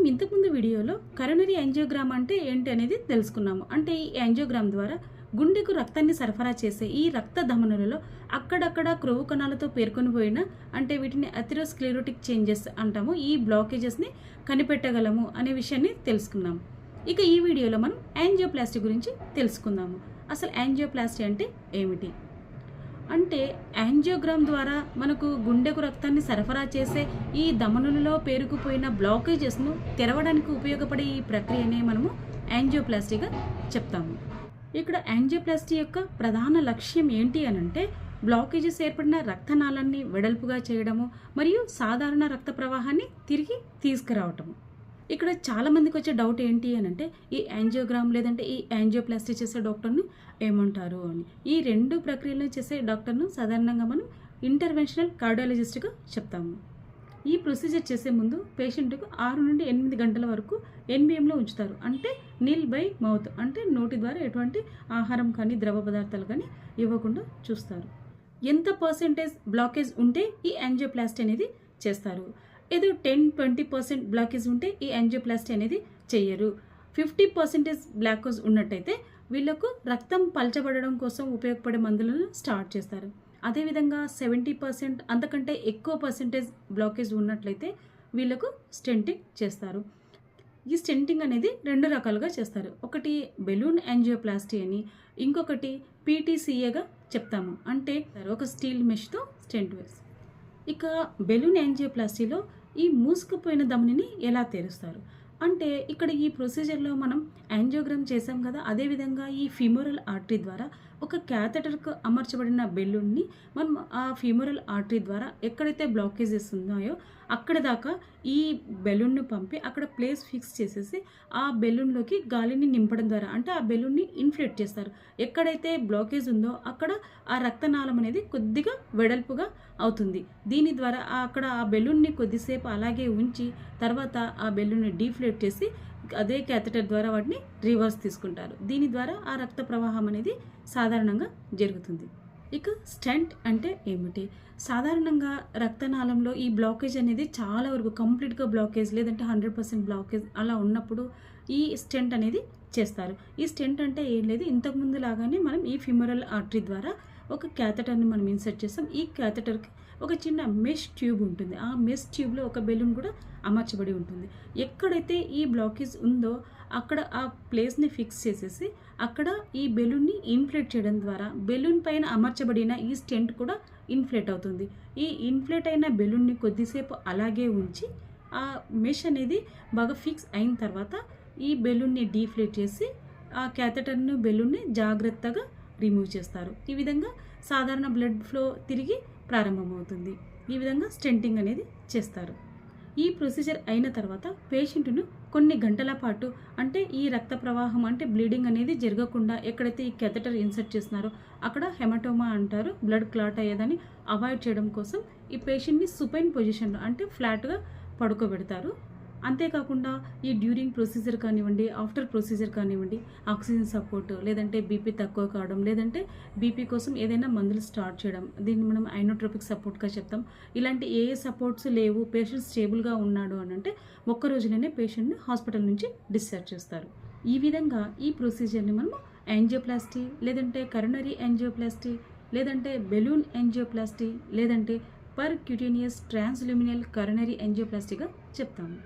ఇంతకుముందు వీడియోలో coronary angiogram అంటే ఏంటి అనేది తెలుసుకున్నాము. అంటే ఈ యాంజియోగ్రామ్ ద్వారా గుండెకు రక్తాన్ని సరఫరా చేసే ఈ రక్త ధమనులలో అక్కడక్కడ క్రొవ్వు కణాలతో పేర్కొని పోయిన అంటే వీటిని అథెరోస్క్లెరోటిక్ చేంజెస్ అంటాము. ఈ బ్లాకేజెస్ని కనిపెట్టగలము అనే విషయాన్ని తెలుసుకున్నాము. ఇక ఈ వీడియోలో మనం యాంజియోప్లాస్టీ గురించి తెలుసుకుందాము. అసలు యాంజియోప్లాస్టీ అంటే ఏమిటి అంటే యాంజియోగ్రామ్ ద్వారా మనకు గుండెకు రక్తాన్ని సరఫరా చేసే ఈ ధమనులలో పేరుకుపోయిన బ్లాకేజెస్ను తెరవడానికి ఉపయోగపడే ఈ ప్రక్రియనే మనము యాంజియోప్లాస్టీగా చెప్తాము. ఇక్కడ యాంజియోప్లాస్టీ యొక్క ప్రధాన లక్ష్యం ఏంటి అనంటే బ్లాకేజెస్ ఏర్పడిన రక్తనాళాన్ని వెడల్పుగా చేయడము మరియు సాధారణ రక్త ప్రవాహాన్ని తిరిగి తీసుకురావటము. ఇక్కడ చాలామందికి వచ్చే డౌట్ ఏంటి అని అంటే ఈ యాంజియోగ్రామ్ లేదంటే ఈ యాంజియోప్లాస్టీ చేసే డాక్టర్ని ఏమంటారు అని. ఈ రెండు ప్రక్రియలను చేసే డాక్టర్ను సాధారణంగా మనం ఇంటర్వెన్షనల్ కార్డియాలజిస్ట్గా చెప్తాము. ఈ ప్రొసీజర్ చేసే ముందు పేషెంట్కు 6 నుండి 8 గంటల వరకు ఎన్బిఎంలో ఉంచుతారు. అంటే నీల్ బై మౌత్ అంటే నోటి ద్వారా ఎటువంటి ఆహారం కానీ ద్రవ పదార్థాలు కానీ ఇవ్వకుండా చూస్తారు. ఎంత పర్సెంటేజ్ బ్లాకేజ్ ఉంటే ఈ యాంజియోప్లాస్టీ అనేది చేస్తారు. ఏదో 10-20% బ్లాకేజ్ ఉంటే ఈ యాంజియోప్లాస్టీ అనేది చెయ్యరు. 50% బ్లాకేజ్ ఉన్నట్టయితే వీళ్ళకు రక్తం పల్చబడడం కోసం ఉపయోగపడే మందులను స్టార్ట్ చేస్తారు. అదేవిధంగా 70% అంతకంటే ఎక్కువ పర్సెంటేజ్ బ్లాకేజ్ ఉన్నట్లయితే వీళ్ళకు స్టెంటింగ్ చేస్తారు. ఈ స్టెంటింగ్ అనేది 2 రకాలుగా చేస్తారు. ఒకటి బెలూన్ యాంజియోప్లాస్టీ అని, ఇంకొకటి పీటీసీఏగా చెప్తాము. అంటే ఒక స్టీల్ మెష్తో స్టెంట్ వేసి. ఇక బెలూన్ యాంజియోప్లాస్టీలో ఈ మూసుకుపోయిన ధమనిని ఎలా తెరుస్తారు అంటే ఇక్కడ ఈ ప్రొసీజర్లో మనం యాంజియోగ్రామ్ చేసాం కదా, అదేవిధంగా ఈ ఫీమోరల్ ఆర్టరీ ద్వారా ఒక క్యాథెటర్కు అమర్చబడిన బెలూన్ని మనం ఆ ఫీమోరల్ ఆర్టరీ ద్వారా ఎక్కడైతే బ్లాకేజెస్ ఉన్నాయో అక్కడ దాకా ఈ బెలూన్ను పంపి అక్కడ ప్లేస్ ఫిక్స్ చేసేసి ఆ బెలూన్లోకి గాలిని నింపడం ద్వారా అంటే ఆ బెలూన్ని ఇన్ఫ్లేట్ చేస్తారు. ఎక్కడైతే బ్లాకేజ్ ఉందో అక్కడ ఆ రక్తనాళం అనేది కొద్దిగా వెడల్పుగా అవుతుంది. దీని ద్వారా అక్కడ ఆ బెలూన్ని కొద్దిసేపు అలాగే ఉంచి తర్వాత ఆ బెలూన్ని డీఫ్లేట్ చేసి అదే క్యాథెటర్ ద్వారా వాటిని రివర్స్ తీసుకుంటారు. దీని ద్వారా ఆ రక్త ప్రవాహం అనేది సాధారణంగా జరుగుతుంది. ఇక స్టెంట్ అంటే ఏమిటి? సాధారణంగా రక్తనాళంలో ఈ బ్లాకేజ్ అనేది చాలా వరకు కంప్లీట్గా బ్లాకేజ్ లేదంటే 100% బ్లాకేజ్ అలా ఉన్నప్పుడు ఈ స్టెంట్ అనేది చేస్తారు. ఈ స్టెంట్ అంటే ఏం లేదు, ఇంతకుముందు లాగానే మనం ఈ ఫిమోరల్ ఆర్టరీ ద్వారా ఒక క్యాథెటర్ని మనం ఇన్సర్ట్ చేస్తాం. ఈ క్యాథెటర్కి ఒక చిన్న మెష్ ట్యూబ్ ఉంటుంది. ఆ మెష్ ట్యూబ్లో ఒక బెలూన్ కూడా అమర్చబడి ఉంటుంది. ఎక్కడైతే ఈ బ్లాకేజ్ ఉందో అక్కడ ఆ ప్లేస్ని ఫిక్స్ చేసేసి అక్కడ ఈ బెలూన్ని ఇన్ఫ్లేట్ చేయడం ద్వారా బెలూన్ పైన అమర్చబడిన ఈ స్టెంట్ కూడా ఇన్ఫ్లేట్ అవుతుంది. ఈ ఇన్ఫ్లేట్ అయిన బెలూన్ని కొద్దిసేపు అలాగే ఉంచి ఆ మెష్ అనేది బాగా ఫిక్స్ అయిన తర్వాత ఈ బెలూన్ని డీఫ్లేట్ చేసి ఆ క్యాథెటర్ను బెలూన్ని జాగ్రత్తగా రిమూవ్ చేస్తారు. ఈ విధంగా సాధారణ బ్లడ్ ఫ్లో తిరిగి ప్రారంభమవుతుంది. ఈ విధంగా స్టెంటింగ్ అనేది చేస్తారు. ఈ ప్రొసీజర్ అయిన తర్వాత పేషెంట్ను కొన్ని గంటల పాటు అంటే ఈ రక్త ప్రవాహం అంటే బ్లీడింగ్ అనేది జరగకుండా ఎక్కడైతే ఈ క్యాథెటర్ ఇన్సర్ట్ చేస్తున్నారో అక్కడ హెమటోమా అంటారు, బ్లడ్ క్లాట్ అయ్యేదని అవాయిడ్ చేయడం కోసం ఈ పేషెంట్ని సుపైన్ పొజిషన్లో అంటే ఫ్లాట్గా పడుకోబెడతారు. అంతేకాకుండా ఈ డ్యూరింగ్ ప్రొసీజర్ కానివ్వండి, ఆఫ్టర్ ప్రొసీజర్ కానివ్వండి, ఆక్సిజన్ సపోర్ట్ లేదంటే బీపీ తక్కువ కావడం లేదంటే బీపీ కోసం ఏదైనా మందులు స్టార్ట్ చేయడం, దీన్ని మనం ఐనోట్రోపిక్ సపోర్ట్గా చెప్తాం. ఇలాంటి ఏ సపోర్ట్స్ లేవు, పేషెంట్ స్టేబుల్గా ఉన్నాడు అని అంటే ఒక్క రోజులోనే పేషెంట్ని హాస్పిటల్ నుంచి డిశ్చార్జ్ చేస్తారు. ఈ విధంగా ఈ ప్రొసీజర్ని మనం యాంజియోప్లాస్టీ లేదంటే కరోనరీ యాంజియోప్లాస్టీ లేదంటే బెలూన్ యాంజియోప్లాస్టీ లేదంటే పర్క్యూటేనియస్ ట్రాన్స్ల్యూమినల్ కరోనరీ యాంజియోప్లాస్టీగా చెప్తాము.